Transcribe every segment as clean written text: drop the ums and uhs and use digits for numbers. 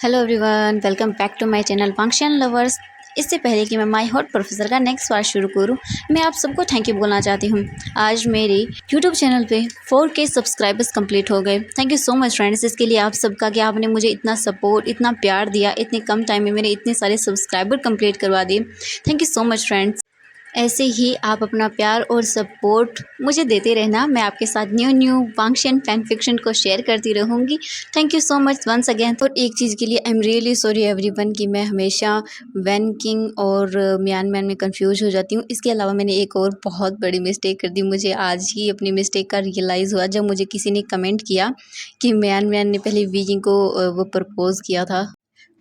Hello everyone, welcome back to my channel function lovers. इससे पहले कि मैं माय हॉट प्रोफेसर का नेक्स्ट पार्ट शुरू करूं, मैं आप सबको थैंक यू बोलना चाहती हूं। आज मेरे यूट्यूब चैनल पे 4K सब्सक्राइबर्स कंप्लीट हो गए। Thank you so much friends, इसके लिए आप सबका कि आपने मुझे इतना सपोर्ट, इतना प्यार दिया, इतने कम टाइम में मेरे इतने सारे सब्सक्राइबर कंप्लीट करवा दिए। Thank you so much friends. ऐसे ही आप अपना प्यार और सपोर्ट मुझे देते रहना। मैं आपके साथ न्यू फंक्शन फैन फिक्शन को शेयर करती रहूँगी। Thank you so much once again. और एक चीज़ के लिए I am really sorry everyone कि मैं हमेशा वैन किंग और म्यान में कंफ्यूज हो जाती हूँ। इसके अलावा मैंने एक और बहुत बड़ी मिस्टेक कर दी। मुझे आज ही अपनी मिस्टेक का रियलाइज़ हुआ जब मुझे किसी ने कमेंट किया कि म्यान ने पहले वीजिंग को वो प्रपोज़ किया था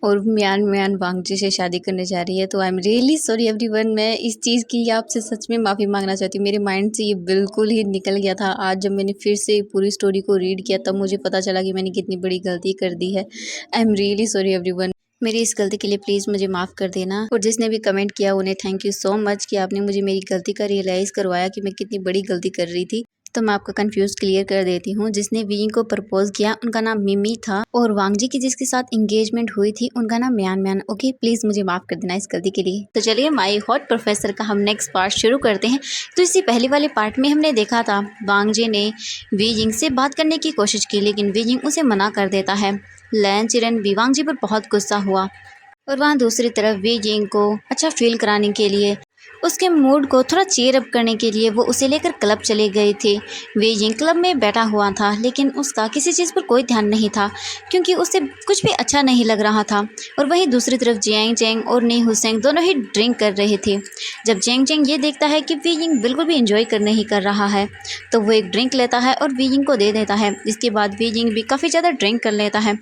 और म्यान वांगजी से शादी करने जा रही है। तो आई एम रियली सॉरी एवरीवन, मैं इस चीज़ की आपसे सच में माफ़ी मांगना चाहती हूँ। मेरे माइंड से ये बिल्कुल ही निकल गया था। आज जब मैंने फिर से पूरी स्टोरी को रीड किया तब मुझे पता चला कि मैंने कितनी बड़ी गलती कर दी है। आई एम रियली सॉरी एवरीवन। मेरी इस गलती के लिए प्लीज़ मुझे माफ़ कर देना। और जिसने भी कमेंट किया उन्हें थैंक यू सो मच कि आपने मुझे मेरी गलती का रियलाइज़ करवाया कि मैं कितनी बड़ी गलती कर रही थी। तो मैं आपका कंफ्यूज क्लियर कर देती हूँ। जिसने वीइंग को प्रपोज किया उनका नाम मिमी था और वांगजी की जिसके साथ एंगेजमेंट हुई थी उनका नाम म्यान। ओके, प्लीज मुझे माफ कर देना इस गलती के लिए। तो चलिए माय हॉट प्रोफेसर का हम नेक्स्ट पार्ट शुरू करते हैं। तो इसी पहले वाले पार्ट में हमने देखा था वांगजी ने वीजिंग से बात करने की कोशिश की लेकिन वीजिंग उसे मना कर देता है। लैन चिरन भी वांगजी पर बहुत गुस्सा हुआ और वहाँ दूसरी तरफ वीजिंग को अच्छा फील कराने के लिए, उसके मूड को थोड़ा चीयर अप करने के लिए वो उसे लेकर क्लब चले गए थे। वीजिंग क्लब में बैठा हुआ था लेकिन उसका किसी चीज़ पर कोई ध्यान नहीं था क्योंकि उसे कुछ भी अच्छा नहीं लग रहा था। और वहीं दूसरी तरफ जियांग चैंग और नी हुसैन दोनों ही ड्रिंक कर रहे थे। जब जियांग चैंग ये देखता है कि वीजिंग बिल्कुल भी इंजॉय कर नहीं कर रहा है तो वो एक ड्रिंक लेता है और वीजिंग को दे देता है। इसके बाद वीजिंग भी काफ़ी ज़्यादा ड्रिंक कर लेता है।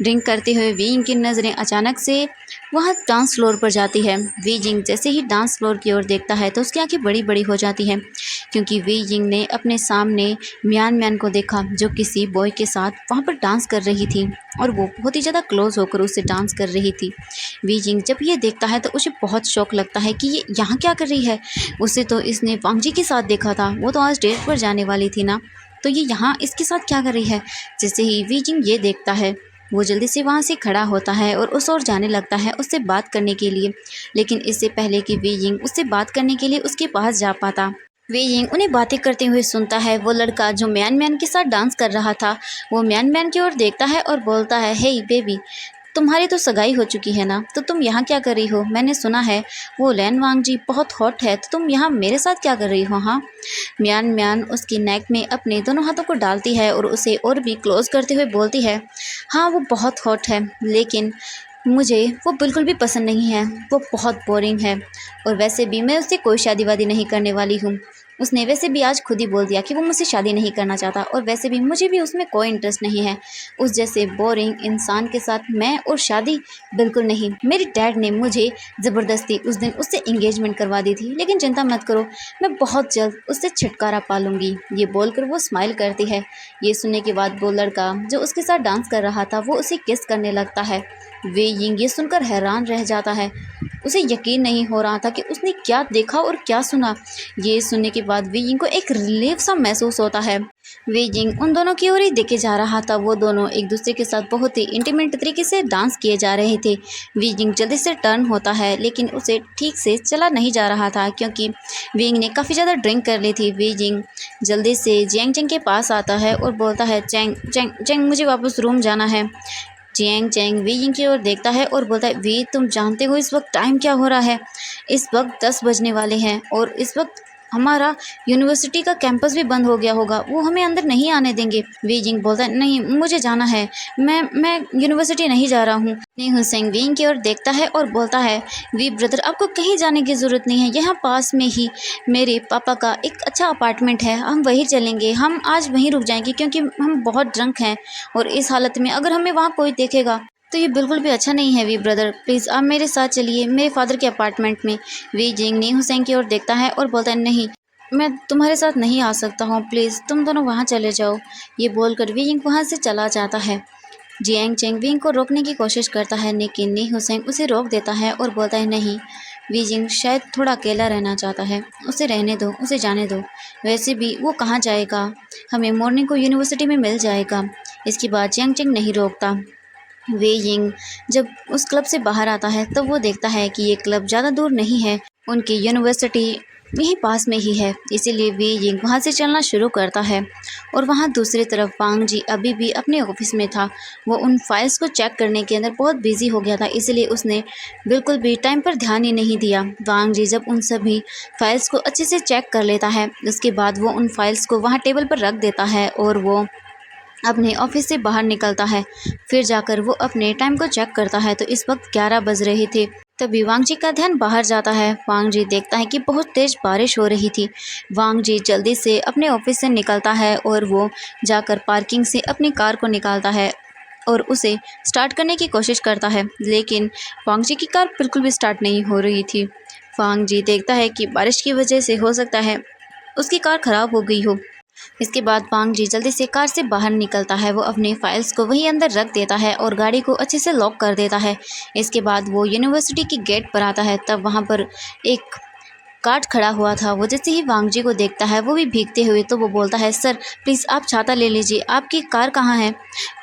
ड्रिंक करते हुए वीजिंग की नज़रें अचानक से वहाँ डांस फ्लोर पर जाती है। वीजिंग जैसे ही डांस फ्लोर की ओर देखता है तो उसकी आंखें बड़ी बड़ी हो जाती हैं क्योंकि वीजिंग ने अपने सामने म्यान को देखा जो किसी बॉय के साथ वहाँ पर डांस कर रही थी और वो बहुत ही ज़्यादा क्लोज होकर उससे डांस कर रही थी। वीजिंग जब ये देखता है तो उसे बहुत शौक लगता है कि ये यहाँ क्या कर रही है। उसे तो इसने वांगजी के साथ देखा था, वो तो आज डेट पर जाने वाली थी ना, तो ये यहाँ इसके साथ क्या कर रही है। जैसे ही वीजिंग ये देखता है वो जल्दी से वहाँ से खड़ा होता है और उस ओर जाने लगता है उससे बात करने के लिए। लेकिन इससे पहले कि वीजिंग उससे बात करने के लिए उसके पास जा पाता, वीजिंग उन्हें बातें करते हुए सुनता है। वो लड़का जो म्यान के साथ डांस कर रहा था वो म्यान की ओर देखता है और बोलता है, हे बेबी, तुम्हारी तो सगाई हो चुकी है ना, तो तुम यहाँ क्या कर रही हो। मैंने सुना है वो लैन वांगजी बहुत हॉट है, तो तुम यहाँ मेरे साथ क्या कर रही हो। हाँ, म्यान उसकी नेक में अपने दोनों हाथों को डालती है और उसे और भी क्लोज करते हुए बोलती है, हाँ वो बहुत हॉट है लेकिन मुझे वो बिल्कुल भी पसंद नहीं है, वो बहुत बोरिंग है और वैसे भी मैं उससे कोई शादी वादी नहीं करने वाली हूँ। उसने वैसे भी आज खुद ही बोल दिया कि वो मुझसे शादी नहीं करना चाहता और वैसे भी मुझे भी उसमें कोई इंटरेस्ट नहीं है। उस जैसे बोरिंग इंसान के साथ मैं और शादी बिल्कुल नहीं। मेरे डैड ने मुझे ज़बरदस्ती उस दिन उससे एंगेजमेंट करवा दी थी लेकिन चिंता मत करो, मैं बहुत जल्द उससे छुटकारा पा लूँगी। ये बोलकर वो स्माइल करती है। ये सुनने के बाद वो लड़का जो उसके साथ डांस कर रहा था वो उसे किस करने लगता है। वीजिंग ये सुनकर हैरान रह जाता है। उसे यकीन नहीं हो रहा था कि उसने क्या देखा और क्या सुना। ये सुनने के बाद वीजिंग को एक रिलीफ सा महसूस होता है। वीजिंग उन दोनों की ओर ही देखे जा रहा था। वो दोनों एक दूसरे के साथ बहुत ही इंटीमेट तरीके से डांस किए जा रहे थे। वीजिंग जल्दी से टर्न होता है लेकिन उसे ठीक से चला नहीं जा रहा था क्योंकि वीजिंग ने काफ़ी ज़्यादा ड्रिंक कर ली थी। वीजिंग जल्दी से जियांग चैंग के पास आता है और बोलता है, चैंग चैंग चैंग मुझे वापस रूम जाना है। जियांग चैंग वीजिंग की ओर देखता है और बोलता है, वी तुम जानते हो इस वक्त टाइम क्या हो रहा है। इस वक्त 10 बजने वाले हैं और इस वक्त हमारा यूनिवर्सिटी का कैंपस भी बंद हो गया होगा, वो हमें अंदर नहीं आने देंगे। वीजिंग बोलता है, नहीं मुझे जाना है, मैं यूनिवर्सिटी नहीं जा रहा हूँ। नी हुसैन वीइंग की ओर देखता है और बोलता है, वी ब्रदर आपको कहीं जाने की ज़रूरत नहीं है, यहाँ पास में ही मेरे पापा का एक अच्छा अपार्टमेंट है, हम वहीं चलेंगे, हम आज वहीं रुक जाएंगे क्योंकि हम बहुत ड्रंक हैं और इस हालत में अगर हमें वहाँ कोई देखेगा तो ये बिल्कुल भी अच्छा नहीं है। वी ब्रदर प्लीज़ आप मेरे साथ चलिए मेरे फादर के अपार्टमेंट में। वी जिंग नी हुसैन की ओर देखता है और बोलता है, नहीं मैं तुम्हारे साथ नहीं आ सकता हूँ, प्लीज़ तुम दोनों वहाँ चले जाओ। ये बोलकर वी जिंग वहाँ से चला जाता है। जियांग चैंग विंग को रोकने की कोशिश करता है लेकिन नी हुसैन उसे रोक देता है और बोलता है, नहीं वीजिंग शायद थोड़ा अकेला रहना चाहता है, उसे रहने दो, उसे जाने दो, वैसे भी वो कहाँ जाएगा, हमें मॉर्निंग को यूनिवर्सिटी में मिल जाएगा। इसकी बात जियांग चैंग नहीं रोकता। वे यिंग जब उस क्लब से बाहर आता है तब वो देखता है कि ये क्लब ज़्यादा दूर नहीं है, उनकी यूनिवर्सिटी यहीं पास में ही है। इसीलिए वे यिंग वहाँ से चलना शुरू करता है और वहाँ दूसरी तरफ वांग जी अभी भी अपने ऑफिस में था। वो उन फाइल्स को चेक करने के अंदर बहुत बिजी हो गया था, इसलिए उसने बिल्कुल भी टाइम पर ध्यान ही नहीं दिया। वांग जी जब उन सभी फाइल्स को अच्छे से चेक कर लेता है, उसके बाद वो उन फाइल्स को वहाँ टेबल पर रख देता है और वो अपने ऑफिस से बाहर निकलता है। फिर जाकर वो अपने टाइम को चेक करता है तो इस वक्त 11 बज रहे थे। तभी वांग जी का ध्यान बाहर जाता है। वांग जी देखता है कि बहुत तेज बारिश हो रही थी। वांग जी जल्दी से अपने ऑफिस से निकलता है और वो जाकर पार्किंग से अपनी कार को निकालता है और उसे स्टार्ट करने की कोशिश करता है, लेकिन वांग जी की कार बिल्कुल भी स्टार्ट नहीं हो रही थी। वांग जी देखता है कि बारिश की वजह से हो सकता है उसकी कार ख़राब हो गई हो। इसके बाद वांग जी जल्दी से कार से बाहर निकलता है। वो अपने फाइल्स को वहीं अंदर रख देता है और गाड़ी को अच्छे से लॉक कर देता है। इसके बाद वो यूनिवर्सिटी की गेट पर आता है। तब वहाँ पर एक कार्ड खड़ा हुआ था। वो जैसे ही वांग जी को देखता है, वो भी भीगते हुए, तो वो बोलता है, सर प्लीज़ आप छाता ले लीजिए, आपकी कार कहाँ है।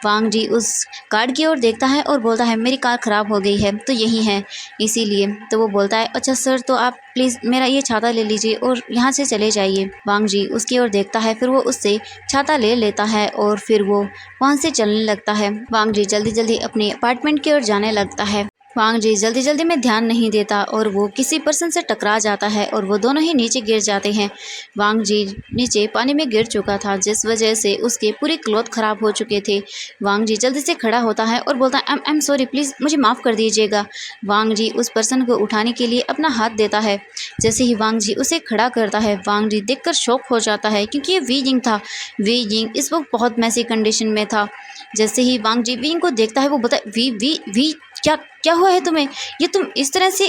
वांग जी उस कार्ड की ओर देखता है और बोलता है, मेरी कार ख़राब हो गई है तो यही है, इसीलिए। तो वो बोलता है, अच्छा सर, तो आप प्लीज़ मेरा ये छाता ले लीजिए और यहाँ से चले जाइए। वांग जी उसकी ओर देखता है, फिर वो उससे छाता ले लेता है और फिर वो वहाँ से चलने लगता है। वांग जी जल्दी जल्दी अपने अपार्टमेंट की ओर जाने लगता है। वांग जी जल्दी जल्दी में ध्यान नहीं देता और वो किसी पर्सन से टकरा जाता है और वो दोनों ही नीचे गिर जाते हैं। वांग जी नीचे पानी में गिर चुका था, जिस वजह से उसके पूरे क्लॉथ खराब हो चुके थे। वांग जी जल्दी से खड़ा होता है और बोलता है, आई एम सॉरी, प्लीज़ मुझे माफ़ कर दीजिएगा। वांग जी उस पर्सन को उठाने के लिए अपना हाथ देता है। जैसे ही वांग जी उसे खड़ा करता है, वांग जी देखकर शॉक हो जाता है, क्योंकि ये वी यिंग था। वी यिंग इस वक्त बहुत मैसी कंडीशन में था। जैसे ही वांग जी वी यिंग को देखता है, वो बोलता है, वी वी वी क्या क्या हुआ है तुम्हें, ये तुम इस तरह से।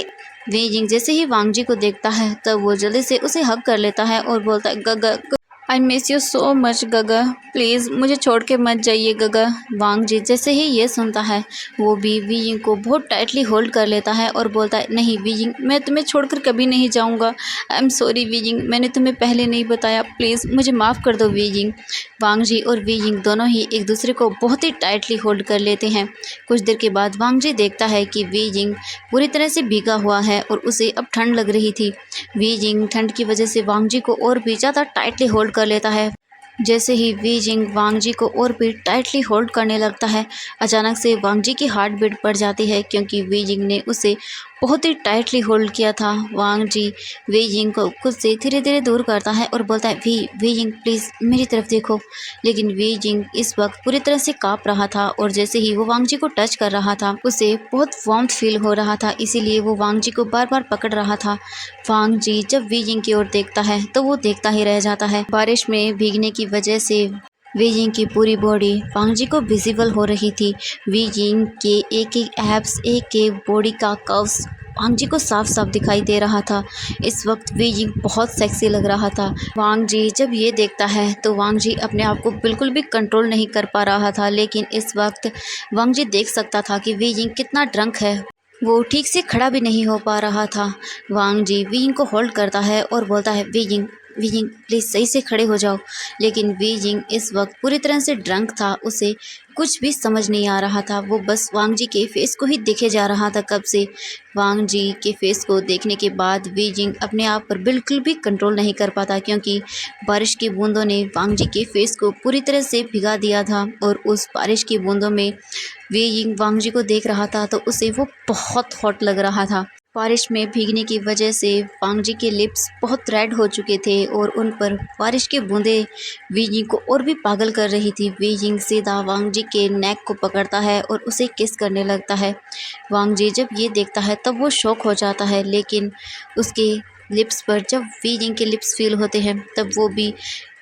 वे यिंग जैसे ही वांग जी को देखता है तब वो जल्दी से उसे हग कर लेता है और बोलता है, गगा I miss you so much गगा, प्लीज़ मुझे छोड़ के मत जाइए गगा। वांग जी जैसे ही ये सुनता है, वो भी वी यिंग को बहुत टाइटली होल्ड कर लेता है और बोलता है, नहीं वी यिंग, मैं तुम्हें छोड़कर कभी नहीं जाऊंगा। I am sorry Wei Ying, मैंने तुम्हें पहले नहीं बताया, प्लीज़ मुझे माफ़ कर दो वी यिंग। वांग जी और वी यिंग दोनों ही एक दूसरे को बहुत ही टाइटली होल्ड कर लेते हैं। कुछ देर के बाद वांग जी देखता है कि वी यिंग पूरी तरह से भीगा हुआ है और उसे अब ठंड लग रही थी। वी यिंग ठंड की वजह से वांग जी को और भी ज़्यादा टाइटली होल्ड कर लेता है। जैसे ही वी यिंग वांग जी को और भी टाइटली होल्ड करने लगता है, अचानक से वांग जी की हार्ट बीट बढ़ जाती है, क्योंकि वी यिंग ने उसे बहुत ही टाइटली होल्ड किया था। वांग जी वी यिंग को खुद से धीरे धीरे दूर करता है और बोलता है, वी यिंग प्लीज़ मेरी तरफ देखो। लेकिन वी यिंग इस वक्त पूरी तरह से काँप रहा था और जैसे ही वो वांग जी को टच कर रहा था, उसे बहुत वार्म फील हो रहा था, इसीलिए वो वांग जी को बार बार पकड़ रहा था। वांग जी जब वी यिंग की ओर देखता है तो वो देखता ही रह जाता है। बारिश में भीगने की वजह से वी यिंग की पूरी बॉडी वांग जी को विजिबल हो रही थी। वी यिंग के एक एक एब्स, एक एक बॉडी का कर्व्स वांग जी को साफ साफ दिखाई दे रहा था। इस वक्त वी यिंग बहुत सेक्सी लग रहा था। वांग जी जब ये देखता है तो वांग जी अपने आप को बिल्कुल भी कंट्रोल नहीं कर पा रहा था, लेकिन इस वक्त वांग जी देख सकता था कि वी यिंग कितना ड्रंक है। वो ठीक से खड़ा भी नहीं हो पा रहा था। वांग जी वी यिंग को होल्ड करता है और बोलता है, वी यिंग प्लीज़ सही से खड़े हो जाओ। लेकिन वी यिंग इस वक्त पूरी तरह से ड्रंक था, उसे कुछ भी समझ नहीं आ रहा था। वो बस वांग जी के फेस को ही देखे जा रहा था कब से। वांग जी के फेस को देखने के बाद वी यिंग अपने आप पर बिल्कुल भी कंट्रोल नहीं कर पाता, क्योंकि बारिश की बूंदों ने वांग जी के फेस को पूरी तरह से भिगा दिया था और उस बारिश की बूंदों में वे यिंग वांग जी को देख रहा था तो उसे वो बहुत हॉट लग रहा था। बारिश में भीगने की वजह से वांग जी के लिप्स बहुत रेड हो चुके थे और उन पर बारिश की बूंदें वी यिंग को और भी पागल कर रही थी। वी यिंग सीधा वांग जी के नेक को पकड़ता है और उसे किस करने लगता है। वांग जी जब ये देखता है तब वो शॉक हो जाता है, लेकिन उसके लिप्स पर जब वी यिंग के लिप्स फील होते हैं तब वो भी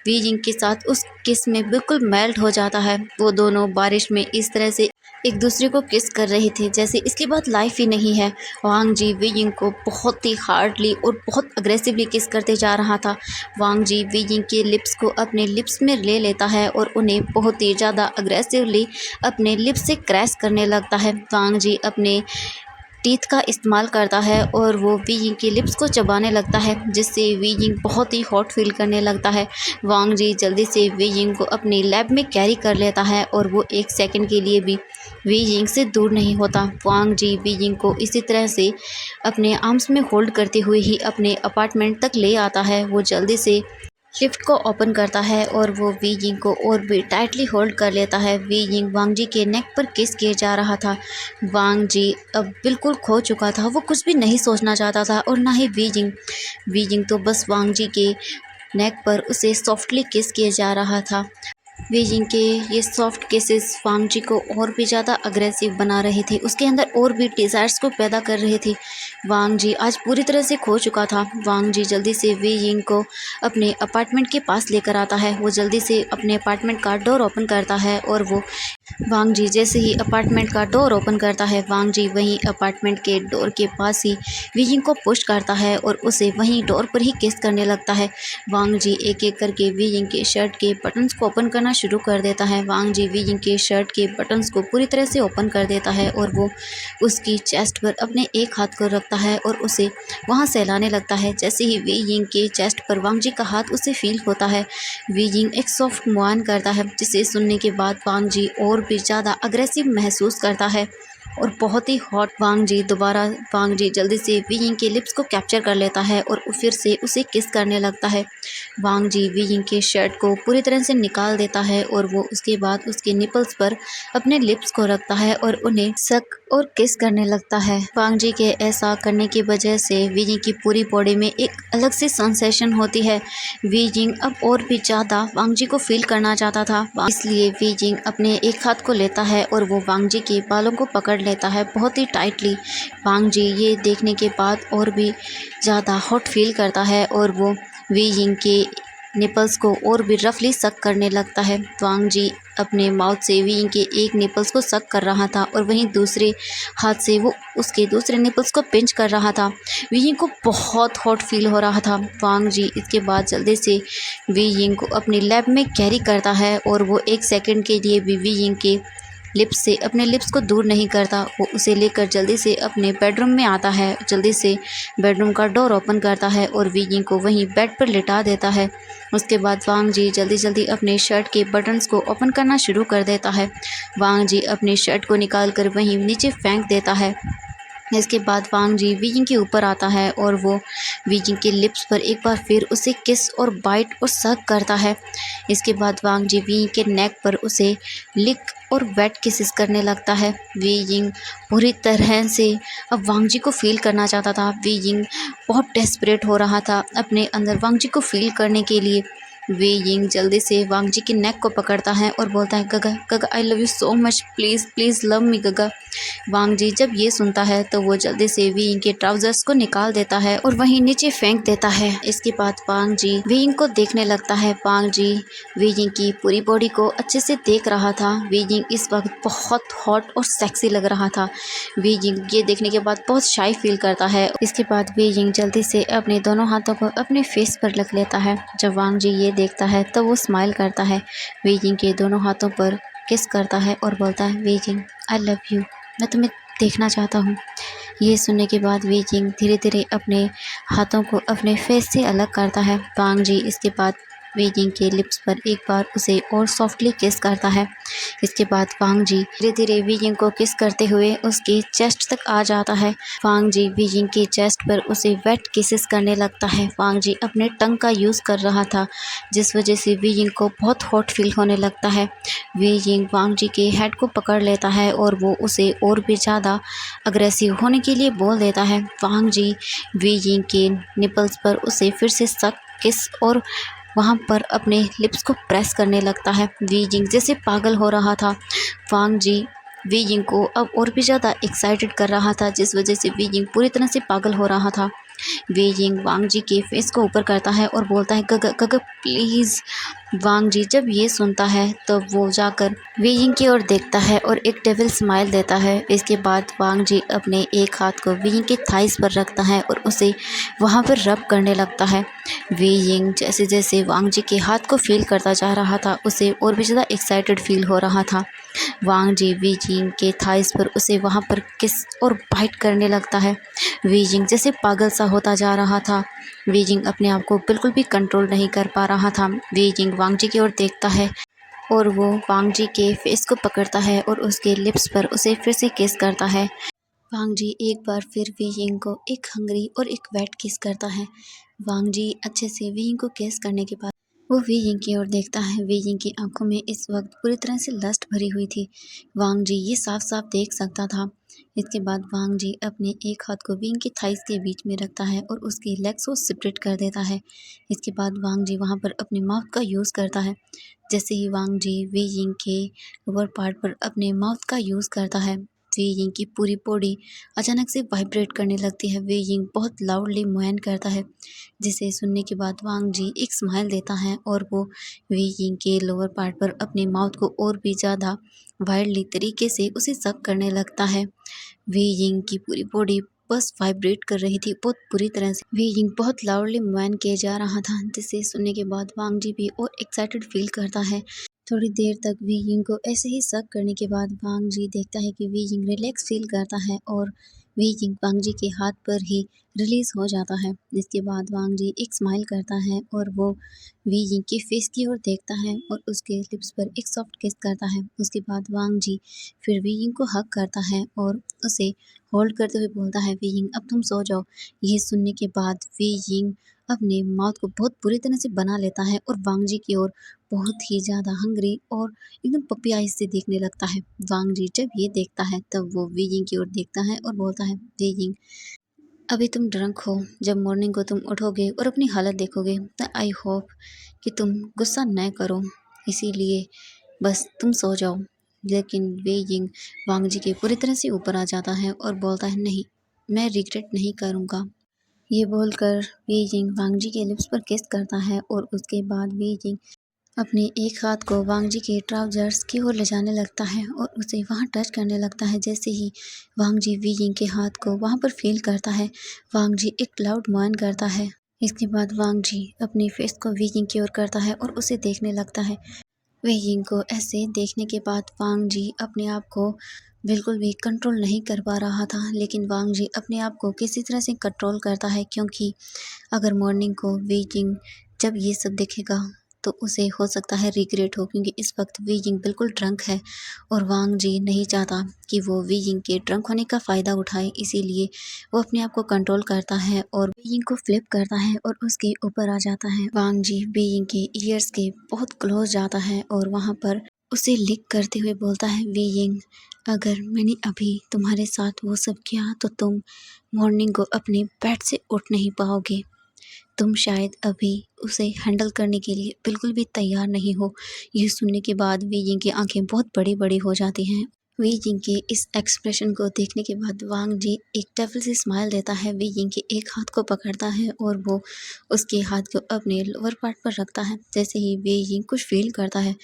वी यिंग के साथ उस किस में बिल्कुल मेल्ट हो जाता है। वो दोनों बारिश में इस तरह से एक दूसरे को किस कर रहे थे जैसे इसके बाद लाइफ ही नहीं है। वांग जी वी यिंग को बहुत ही हार्डली और बहुत अग्रेसिवली किस करते जा रहा था। वांग जी वी यिंग के लिप्स को अपने लिप्स में ले लेता है और उन्हें बहुत ही ज़्यादा अग्रेसिवली अपने लिप्स से क्रैश करने लगता है। वांग जी अपने टीथ का इस्तेमाल करता है और वो वी यिंग की लिप्स को चबाने लगता है, जिससे वी यिंग बहुत ही हॉट फील करने लगता है। वांग जी जल्दी से वी यिंग को अपनी लैब में कैरी कर लेता है और वो 1 सेकंड के लिए भी वी यिंग से दूर नहीं होता। वांग जी वी यिंग को इसी तरह से अपने आर्म्स में होल्ड करते हुए ही अपने अपार्टमेंट तक ले आता है। वो जल्दी से लिफ्ट को ओपन करता है और वो वी यिंग को और भी टाइटली होल्ड कर लेता है। वी यिंग वांग जी के नेक पर किस किए जा रहा था। वांग जी अब बिल्कुल खो चुका था, वो कुछ भी नहीं सोचना चाहता था और ना ही वी यिंग। वी यिंग तो बस वांग जी के नेक पर उसे सॉफ्टली किस किए जा रहा था। वी यिंग के ये सॉफ्ट किसेस वांग जी को और भी ज़्यादा अग्रेसिव बना रहे थे, उसके अंदर और भी डिज़ायर्स को पैदा कर रहे थे। वांग जी आज पूरी तरह से खो चुका था। वांग जी जल्दी से वी यिंग को अपने अपार्टमेंट के पास लेकर आता है। वो जल्दी से अपने अपार्टमेंट का डोर ओपन करता है और वो वांग जी जैसे ही अपार्टमेंट का डोर ओपन करता है, वांग जी वहीं अपार्टमेंट के डोर के पास ही वी यिंग को पुश करता है और उसे वहीं डोर पर ही किस करने लगता है। वांग जी एक एक करके वी यिंग के शर्ट के बटन्स को ओपन करना शुरू कर देता है। वांग जी वी यिंग के शर्ट के बटन्स को पूरी तरह से ओपन कर देता है और वो उसकी चेस्ट पर अपने एक हाथ को रखता है और उसे वहाँ सहलाने लगता है। जैसे ही वी यिंग के चेस्ट पर वांग जी का हाथ उसे फील होता है, वी यिंग एक सॉफ्ट मुआन करता है, जिसे सुनने के बाद वांग जी और भी ज़्यादा अग्रेसिव महसूस करता है और बहुत ही हॉट। वांग जी जल्दी से वी यिंग के लिप्स को कैप्चर कर लेता है और फिर से उसे किस करने लगता है। वांग जी वी यिंग के शर्ट को पूरी तरह से निकाल देता है और वो उसके बाद उसके निपल्स पर अपने लिप्स को रखता है और उन्हें सक और किस करने लगता है। वांग जी के ऐसा करने की वजह से वी यिंग की पूरी बॉडी में एक अलग सी सेंसेशन होती है। वी यिंग अब और भी ज़्यादा वांग जी को फील करना चाहता था, इसलिए वी यिंग अपने एक हाथ को लेता है और वो वांग जी के बालों को पकड़ लेता है बहुत ही टाइटली। वांग जी ये देखने के बाद और भी ज़्यादा हॉट फील करता है और वो वी यिंग के निपल्स को और भी रफली सक करने लगता है। वांग जी अपने माउथ से वी यिंग के एक निपल्स को सक कर रहा था और वहीं दूसरे हाथ से वो उसके दूसरे निपल्स को पिंच कर रहा था। वी यिंग को बहुत हॉट फील हो रहा था। वांग जी इसके बाद जल्दी से वी यिंग को अपनी लैब में कैरी करता है और वो 1 सेकंड के लिए भी वी यिंग के लिप्स से अपने लिप्स को दूर नहीं करता। वो उसे लेकर जल्दी से अपने बेडरूम में आता है, जल्दी से बेडरूम का डोर ओपन करता है और वी यिंग को वहीं बेड पर लिटा देता है। उसके बाद वांग जी जल्दी अपने शर्ट के बटन्स को ओपन करना शुरू कर देता है। वांग जी अपनी शर्ट को निकाल कर वहीं नीचे फेंक देता है। इसके बाद वांग जी वी यिंग के ऊपर आता है और वो वी यिंग के लिप्स पर एक बार फिर उसे किस और बाइट और सक करता है। इसके बाद वांग जी वी यिंग के नेक पर उसे लिक और वेट किसेस करने लगता है। वी यिंग पूरी तरह से अब वांग जी को फील करना चाहता था। वी यिंग बहुत डेस्परेट हो रहा था अपने अंदर वांग जी को फील करने के लिए। वी यिंग जल्दी से वांग जी के नेक को पकड़ता है और बोलता है, गगा आई love you so much, please love me गगा। वांग जी जब ये सुनता है तो वो जल्दी से वी यिंग के ट्राउजर्स को निकाल देता है और वहीं नीचे फेंक देता है। इसके बाद वांग जी वी यिंग को देखने लगता है। वांग जी वी यिंग की पूरी बॉडी को अच्छे से देख रहा था। वी यिंग इस वक्त बहुत हॉट और सेक्सी लग रहा था। वी यिंग ये देखने के बाद बहुत शाई फील करता है। इसके बाद वी यिंग जल्दी से अपने दोनों हाथों को अपने फेस पर रख लेता है। जब वांग जी ये देखता है तो वो स्माइल करता है, वी यिंग के दोनों हाथों पर किस करता है और बोलता है, Wei Ying I love you, मैं तुम्हें देखना चाहता हूँ। ये सुनने के बाद वी यिंग धीरे धीरे अपने हाथों को अपने फेस से अलग करता है। वांग जी इसके बाद वी यिंग के लिप्स पर एक बार उसे और सॉफ्टली किस करता है। इसके बाद वांग जी धीरे धीरे वी यिंग को किस करते हुए उसकी चेस्ट तक आ जाता है। वांग जी वी यिंग के चेस्ट पर उसे वेट किसेस करने लगता है। वांग जी अपने टंग का यूज़ कर रहा था, जिस वजह से वी यिंग को बहुत हॉट फील होने लगता है। वी यिंग वांग जी के हेड को पकड़ लेता है और वो उसे और भी ज़्यादा अग्रेसिव होने के लिए बोल देता है। वांग जी वी यिंग के निपल्स पर उसे फिर से सक किस और वहाँ पर अपने लिप्स को प्रेस करने लगता है। वी यिंग जैसे पागल हो रहा था। वांग जी वी यिंग को अब और भी ज़्यादा एक्साइटेड कर रहा था, जिस वजह से वी यिंग पूरी तरह से पागल हो रहा था। वी यिंग वांग जी के फेस को ऊपर करता है और बोलता है, गगा प्लीज़। वांग जी जब ये सुनता है तो वो जाकर वी यिंग की ओर देखता है और एक डेविल स्माइल देता है। इसके बाद वांग जी अपने एक हाथ को वी यिंग के थाइस पर रखता है और उसे वहाँ पर रब करने लगता है। वे यिंग जैसे जैसे वांग जी के हाथ को फील करता जा रहा था, उसे और भी ज़्यादा एक्साइटेड फील हो रहा था। वांग जी वे यिंग के थाइस पर उसे वहाँ पर किस और बाइट करने लगता है। वे यिंग जैसे पागल सा होता जा रहा था। वे यिंग अपने आप को बिल्कुल भी कंट्रोल नहीं कर पा रहा था। वे यिंग वांग जी की ओर देखता है और वो वांग जी के फेस को पकड़ता है और उसके लिप्स पर उसे फिर से किस करता है। वांग जी एक बार फिर वी यिंग को एक हंगरी और एक वेट किस करता है। वांग जी अच्छे से वी यिंग को किस करने के बाद वो वी यिंग की ओर देखता है। वी यिंग की आंखों में इस वक्त पूरी तरह से लस्ट भरी हुई थी। वांग जी ये साफ साफ देख सकता था। इसके बाद वांग जी अपने एक हाथ को वी यिंग की थाइस के बीच में रखता है और उसकी लेग्स को सेपरेट कर देता है। इसके बाद वांग जी वहाँ पर अपने माउथ का यूज़ करता है। जैसे ही वांग जी वी यिंग के लोअर पार्ट पर अपने माउथ का यूज़ करता है, वी यिंग की पूरी बॉडी अचानक से वाइब्रेट करने लगती है। वे यिंग बहुत लाउडली मुआयन करता है, जिसे सुनने के बाद वांग जी एक स्माइल देता है और वो वे यिंग के लोअर पार्ट पर अपने माउथ को और भी ज़्यादा वाइल्डली तरीके से उसे सक करने लगता है। वे यिंग की पूरी बॉडी बस वाइब्रेट कर रही थी बहुत बुरी तरह से। वे यिंग बहुत लाउडली मुआयन किया जा रहा था, जिसे सुनने के बाद वांग जी भी और एक्साइटेड फील करता है। थोड़ी देर तक वी यिंग को ऐसे ही सक करने के बाद वांग जी देखता है कि वी यिंग रिलैक्स फील करता है और वी यिंग वांग जी के हाथ पर ही रिलीज हो जाता है। इसके बाद वांग जी एक स्माइल करता है और वो वी यिंग के फेस की ओर देखता है और उसके लिप्स पर एक सॉफ्ट किस करता है। उसके बाद वांग जी फिर वी यिंग को हग करता है और उसे होल्ड करते हुए बोलता है, वी यिंग अब तुम सो जाओ। ये सुनने के बाद वी यिंग अपने माउथ को बहुत बुरी तरह से बना लेता है और वांग जी की ओर बहुत ही ज़्यादा हंग्री और एकदम पपी आइज़ से देखने लगता है। वांग जी जब ये देखता है तब वो वी यिंग की ओर देखता है और बोलता है, वी यिंग अभी तुम ड्रंक हो। जब मॉर्निंग को तुम उठोगे और अपनी हालत देखोगे तो आई होप कि तुम गुस्सा न करो, इसीलिए बस तुम सो जाओ। लेकिन वे यिंग वांग जी के पूरी तरह से ऊपर आ जाता है और बोलता है, नहीं, मैं रिग्रेट नहीं करूँगा। ये बोलकर वे यिंग वांग जी के लिप्स पर किस करता है और उसके बाद वे यिंग अपने एक हाथ को वांग जी के ट्राउजर्स की ओर ले जाने लगता है और उसे वहां टच करने लगता है। जैसे ही वांग जी वी यिंग के हाथ को वहां पर फील करता है, वांग जी एक लाउड मुआयन करता है। इसके बाद वांग जी अपने फेस को वी यिंग की ओर करता है और उसे देखने लगता है। वे यिंग को ऐसे देखने के बाद वांग जी अपने आप को बिल्कुल भी कंट्रोल नहीं कर पा रहा था, लेकिन वांग जी अपने आप को किसी तरह से कंट्रोल करता है, क्योंकि अगर मॉर्निंग को वे यिंग जब ये सब देखेगा तो उसे हो सकता है रिग्रेट हो, क्योंकि इस वक्त वी यिंग बिल्कुल ड्रंक है और वांग जी नहीं चाहता कि वो वी यिंग के ड्रंक होने का फ़ायदा उठाए। इसीलिए वो अपने आप को कंट्रोल करता है और वी यिंग को फ्लिप करता है और उसके ऊपर आ जाता है। वांग जी वी यिंग के ईयर्स के बहुत क्लोज जाता है और वहाँ पर उसे लिक करते हुए बोलता है, वी यिंग अगर मैंने अभी तुम्हारे साथ वो सब किया तो तुम मॉर्निंग को अपने बेड से उठ नहीं पाओगे। तुम शायद अभी उसे हैंडल करने के लिए बिल्कुल भी तैयार नहीं हो। ये सुनने के बाद वी यिंग की आंखें बहुत बड़ी-बड़ी हो जाती हैं। वी यिंग के इस एक्सप्रेशन को देखने के बाद वांग जी एक डेविल सी स्माइल देता है। वी यिंग के एक हाथ को पकड़ता है और वो उसके हाथ को अपने लोअर पार्ट पर रखता है। जैसे ही वी यिंग कुछ फील करता है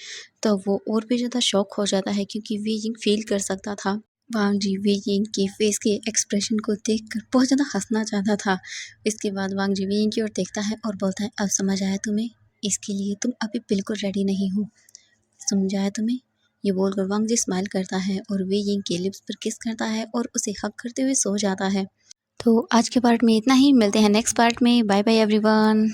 तो वो और भी ज़्यादा शॉक हो जाता है, क्योंकि वी यिंग फील कर सकता था। वांग जी वी यिंग के फेस के एक्सप्रेशन को देखकर बहुत ज़्यादा हंसना चाहता था। इसके बाद वांग जी वी यिंग की ओर देखता है और बोलता है, अब समझ आया तुम्हें, इसके लिए तुम अभी बिल्कुल रेडी नहीं हो, समझ आया तुम्हें। ये बोलकर वांग जी स्माइल करता है और वी यिंग के लिप्स पर किस करता है और उसे हग करते हुए सो जाता है। तो आज के पार्ट में इतना ही, मिलते हैं नेक्स्ट पार्ट में। Bye bye everyone.